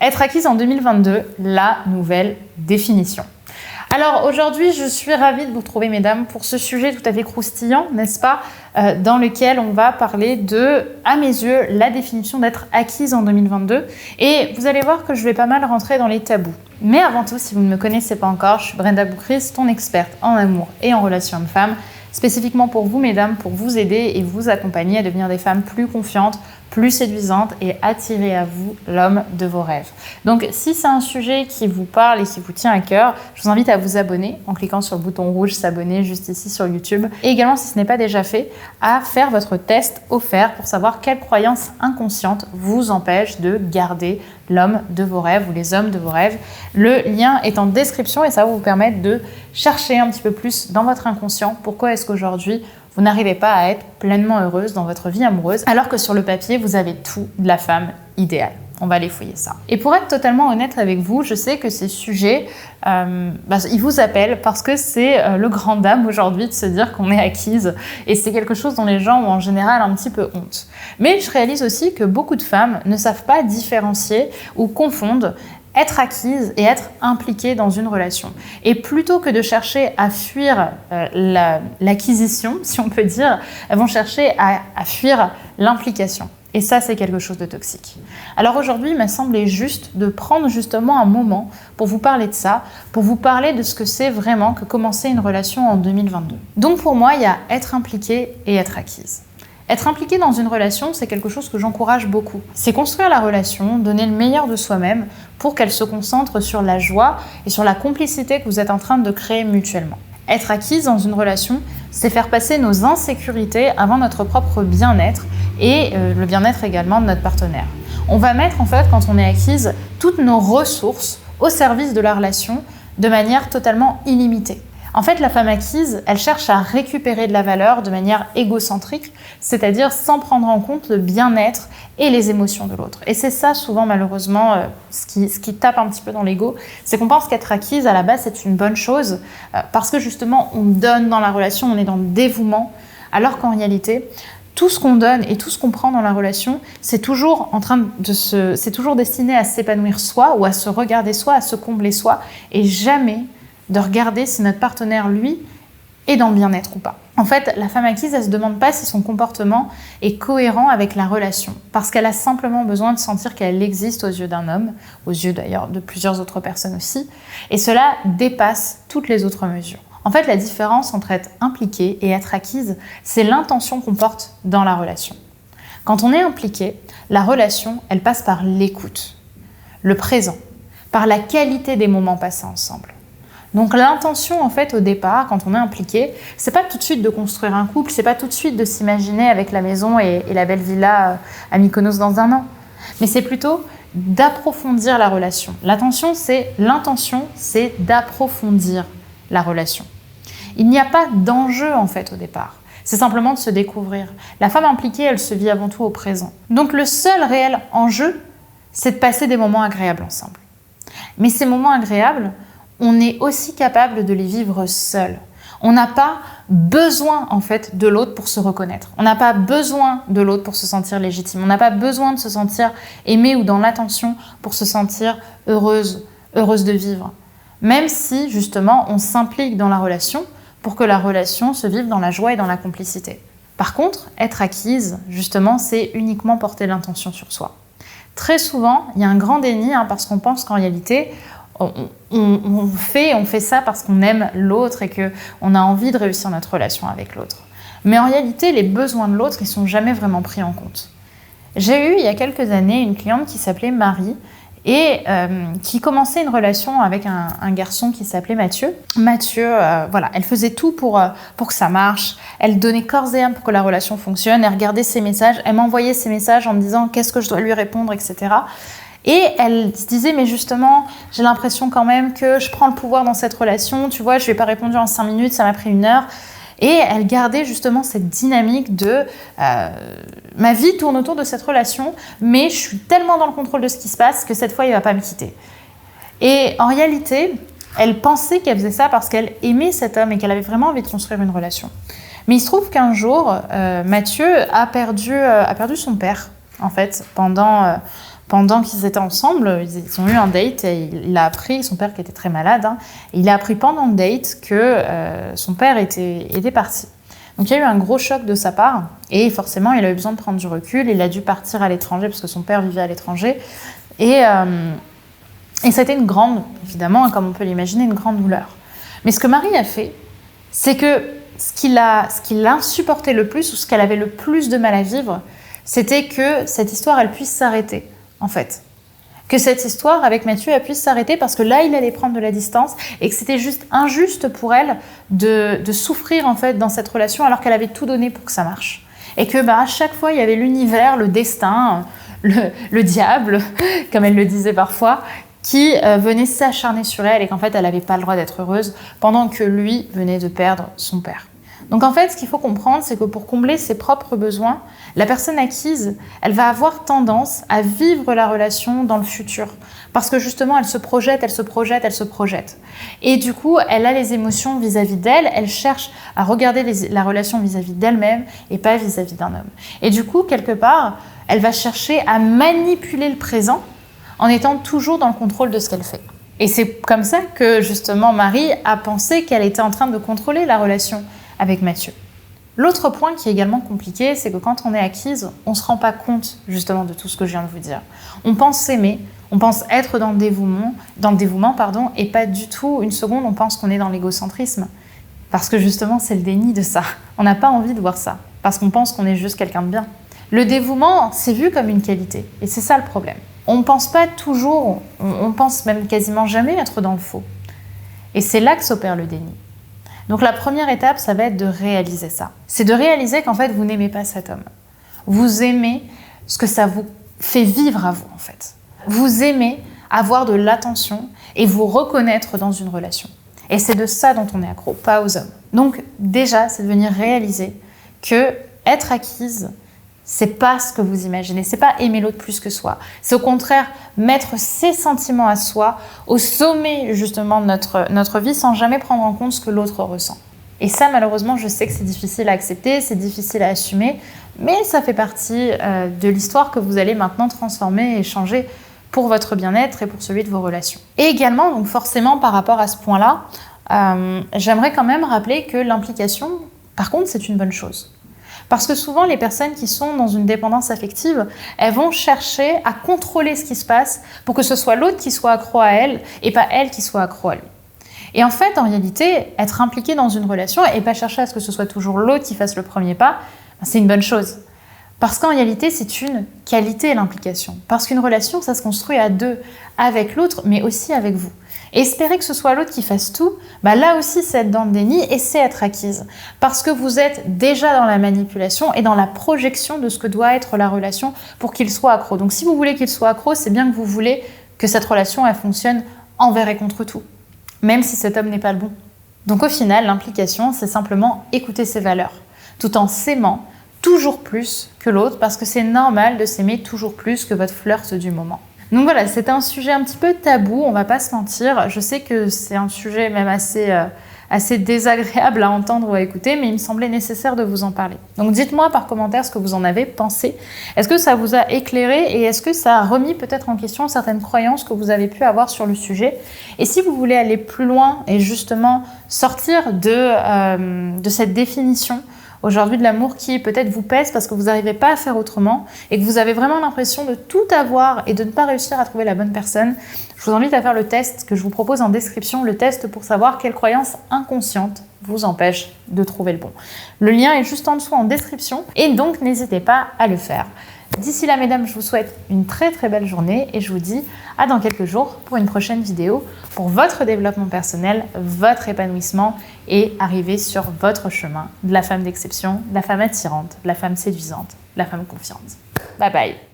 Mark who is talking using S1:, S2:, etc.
S1: Être acquise en 2022, la nouvelle définition. Alors aujourd'hui, je suis ravie de vous retrouver, mesdames, pour ce sujet tout à fait croustillant, n'est-ce pas, dans lequel on va parler de, à mes yeux, la définition d'être acquise en 2022. Et vous allez voir que je vais pas mal rentrer dans les tabous. Mais avant tout, si vous ne me connaissez pas encore, je suis Brenda Boucris, ton experte en amour et en relations hommes-femmes, spécifiquement pour vous, mesdames, pour vous aider et vous accompagner à devenir des femmes plus confiantes, plus séduisantes et attirer à vous l'homme de vos rêves. Donc, si c'est un sujet qui vous parle et qui vous tient à cœur, je vous invite à vous abonner en cliquant sur le bouton rouge s'abonner juste ici sur YouTube. Et également, si ce n'est pas déjà fait, à faire votre test offert pour savoir quelles croyances inconscientes vous empêchent de garder l'homme de vos rêves ou les hommes de vos rêves. Le lien est en description et ça va vous permettre de chercher un petit peu plus dans votre inconscient pourquoi est-ce qu'aujourd'hui vous n'arrivez pas à être pleinement heureuse dans votre vie amoureuse alors que sur le papier vous avez tout de la femme idéale. On va aller fouiller ça. Et pour être totalement honnête avec vous, je sais que ces sujets, ils vous appellent parce que c'est le grand dame aujourd'hui de se dire qu'on est acquise et c'est quelque chose dont les gens ont en général un petit peu honte. Mais je réalise aussi que beaucoup de femmes ne savent pas différencier ou confondent être acquise et être impliquée dans une relation. Et plutôt que de chercher à fuir l'acquisition, si on peut dire, elles vont chercher à fuir l'implication. Et ça, c'est quelque chose de toxique. Alors aujourd'hui, il m'a semblé juste de prendre justement un moment pour vous parler de ça, pour vous parler de ce que c'est vraiment que commencer une relation en 2022. Donc pour moi, il y a être impliquée et être acquise. Être impliqué dans une relation, c'est quelque chose que j'encourage beaucoup. C'est construire la relation, donner le meilleur de soi-même pour qu'elle se concentre sur la joie et sur la complicité que vous êtes en train de créer mutuellement. Être acquise dans une relation, c'est faire passer nos insécurités avant notre propre bien-être et le bien-être également de notre partenaire. On va mettre en fait, quand on est acquise, toutes nos ressources au service de la relation de manière totalement illimitée. En fait, la femme acquise, elle cherche à récupérer de la valeur de manière égocentrique, c'est-à-dire sans prendre en compte le bien-être et les émotions de l'autre. Et c'est ça, souvent, malheureusement, ce qui tape un petit peu dans l'ego, c'est qu'on pense qu'être acquise, à la base, c'est une bonne chose, parce que justement, on donne dans la relation, on est dans le dévouement, alors qu'en réalité, tout ce qu'on donne et tout ce qu'on prend dans la relation, c'est toujours destiné à s'épanouir soi ou à se regarder soi, à se combler soi, et jamais de regarder si notre partenaire, lui, est dans le bien-être ou pas. En fait, la femme acquise, elle ne se demande pas si son comportement est cohérent avec la relation, parce qu'elle a simplement besoin de sentir qu'elle existe aux yeux d'un homme, aux yeux d'ailleurs de plusieurs autres personnes aussi, et cela dépasse toutes les autres mesures. En fait, la différence entre être impliquée et être acquise, c'est l'intention qu'on porte dans la relation. Quand on est impliqué, la relation, elle passe par l'écoute, le présent, par la qualité des moments passés ensemble. Donc l'intention, en fait, au départ, quand on est impliqué, c'est pas tout de suite de construire un couple, c'est pas tout de suite de s'imaginer avec la maison et la belle villa à Mykonos dans un an. Mais c'est plutôt d'approfondir la relation. L'intention, c'est d'approfondir la relation. Il n'y a pas d'enjeu, en fait, au départ. C'est simplement de se découvrir. La femme impliquée, elle se vit avant tout au présent. Donc le seul réel enjeu, c'est de passer des moments agréables ensemble. Mais ces moments agréables, on est aussi capable de les vivre seul. On n'a pas besoin en fait de l'autre pour se reconnaître. On n'a pas besoin de l'autre pour se sentir légitime. On n'a pas besoin de se sentir aimé ou dans l'attention pour se sentir heureuse de vivre. Même si justement on s'implique dans la relation pour que la relation se vive dans la joie et dans la complicité. Par contre, être acquise, justement, c'est uniquement porter l'intention sur soi. Très souvent, il y a un grand déni parce qu'on pense qu'en réalité, on fait ça parce qu'on aime l'autre et qu'on a envie de réussir notre relation avec l'autre. Mais en réalité, les besoins de l'autre, ils ne sont jamais vraiment pris en compte. J'ai eu, il y a quelques années, une cliente qui s'appelait Marie et qui commençait une relation avec un garçon qui s'appelait Mathieu. Mathieu, elle faisait tout pour que ça marche. Elle donnait corps et âme pour que la relation fonctionne. Elle regardait ses messages. Elle m'envoyait ses messages en me disant qu'est-ce que je dois lui répondre, etc. Et elle se disait, mais justement, j'ai l'impression quand même que je prends le pouvoir dans cette relation. Tu vois, je lui ai pas répondu en 5 minutes, ça m'a pris 1 heure. Et elle gardait justement cette dynamique de ma vie tourne autour de cette relation, mais je suis tellement dans le contrôle de ce qui se passe que cette fois, il ne va pas me quitter. Et en réalité, elle pensait qu'elle faisait ça parce qu'elle aimait cet homme et qu'elle avait vraiment envie de construire une relation. Mais il se trouve qu'un jour, Mathieu a perdu son père, en fait, pendant pendant qu'ils étaient ensemble, ils ont eu un date et il a appris, son père qui était très malade, et il a appris pendant le date que son père était parti. Donc il y a eu un gros choc de sa part et forcément il a eu besoin de prendre du recul, il a dû partir à l'étranger parce que son père vivait à l'étranger et c'était une grande, évidemment, comme on peut l'imaginer, une grande douleur. Mais ce que Marie a fait, c'est que ce qui l'a insupporté le plus ou ce qu'elle avait le plus de mal à vivre, c'était que cette histoire, elle puisse s'arrêter, en fait. Que cette histoire avec Mathieu, elle puisse s'arrêter parce que là, il allait prendre de la distance et que c'était juste injuste pour elle de souffrir, en fait, dans cette relation alors qu'elle avait tout donné pour que ça marche. Et que, à chaque fois, il y avait l'univers, le destin, le diable, comme elle le disait parfois, qui venait s'acharner sur elle et qu'en fait, elle n'avait pas le droit d'être heureuse pendant que lui venait de perdre son père. Donc en fait, ce qu'il faut comprendre, c'est que pour combler ses propres besoins, la personne acquise, elle va avoir tendance à vivre la relation dans le futur. Parce que justement, elle se projette. Et du coup, elle a les émotions vis-à-vis d'elle, elle cherche à regarder la relation vis-à-vis d'elle-même et pas vis-à-vis d'un homme. Et du coup, quelque part, elle va chercher à manipuler le présent en étant toujours dans le contrôle de ce qu'elle fait. Et c'est comme ça que justement Marie a pensé qu'elle était en train de contrôler la relation avec Mathieu. L'autre point qui est également compliqué, c'est que quand on est acquise, on ne se rend pas compte justement de tout ce que je viens de vous dire. On pense s'aimer, on pense être dans le dévouement, et pas du tout une seconde, on pense qu'on est dans l'égocentrisme. Parce que justement, c'est le déni de ça. On n'a pas envie de voir ça, parce qu'on pense qu'on est juste quelqu'un de bien. Le dévouement, c'est vu comme une qualité, et c'est ça le problème. On ne pense pas toujours, on pense même quasiment jamais être dans le faux. Et c'est là que s'opère le déni. Donc la première étape, ça va être de réaliser ça. C'est de réaliser qu'en fait, vous n'aimez pas cet homme. Vous aimez ce que ça vous fait vivre à vous, en fait. Vous aimez avoir de l'attention et vous reconnaître dans une relation. Et c'est de ça dont on est accro, pas aux hommes. Donc déjà, c'est de venir réaliser que être acquise, c'est pas ce que vous imaginez, c'est pas aimer l'autre plus que soi. C'est au contraire mettre ses sentiments à soi au sommet justement de notre vie sans jamais prendre en compte ce que l'autre ressent. Et ça, malheureusement, je sais que c'est difficile à accepter, c'est difficile à assumer, mais ça fait partie de l'histoire que vous allez maintenant transformer et changer pour votre bien-être et pour celui de vos relations. Et également, donc forcément, par rapport à ce point-là, j'aimerais quand même rappeler que l'implication, par contre, c'est une bonne chose. Parce que souvent, les personnes qui sont dans une dépendance affective, elles vont chercher à contrôler ce qui se passe pour que ce soit l'autre qui soit accro à elle et pas elle qui soit accro à lui. Et en fait, en réalité, être impliqué dans une relation et pas chercher à ce que ce soit toujours l'autre qui fasse le premier pas, c'est une bonne chose. Parce qu'en réalité, c'est une qualité, l'implication. Parce qu'une relation, ça se construit à deux, avec l'autre, mais aussi avec vous. Et espérer que ce soit l'autre qui fasse tout, là aussi, c'est être dans le déni et c'est être acquise. Parce que vous êtes déjà dans la manipulation et dans la projection de ce que doit être la relation pour qu'il soit accro. Donc si vous voulez qu'il soit accro, c'est bien que vous voulez que cette relation, elle fonctionne envers et contre tout. Même si cet homme n'est pas le bon. Donc au final, l'implication, c'est simplement écouter ses valeurs, tout en s'aimant toujours plus que l'autre, parce que c'est normal de s'aimer toujours plus que votre flirt du moment. Donc voilà, c'était un sujet un petit peu tabou, on va pas se mentir. Je sais que c'est un sujet même assez désagréable à entendre ou à écouter, mais il me semblait nécessaire de vous en parler. Donc dites-moi par commentaire ce que vous en avez pensé. Est-ce que ça vous a éclairé et est-ce que ça a remis peut-être en question certaines croyances que vous avez pu avoir sur le sujet? Et si vous voulez aller plus loin et justement sortir de cette définition aujourd'hui de l'amour qui peut-être vous pèse parce que vous n'arrivez pas à faire autrement et que vous avez vraiment l'impression de tout avoir et de ne pas réussir à trouver la bonne personne, je vous invite à faire le test que je vous propose en description, le test pour savoir quelle croyance inconsciente vous empêche de trouver le bon. Le lien est juste en dessous en description et donc n'hésitez pas à le faire. D'ici là, mesdames, je vous souhaite une très très belle journée et je vous dis à dans quelques jours pour une prochaine vidéo pour votre développement personnel, votre épanouissement et arriver sur votre chemin de la femme d'exception, de la femme attirante, de la femme séduisante, de la femme confiante. Bye bye.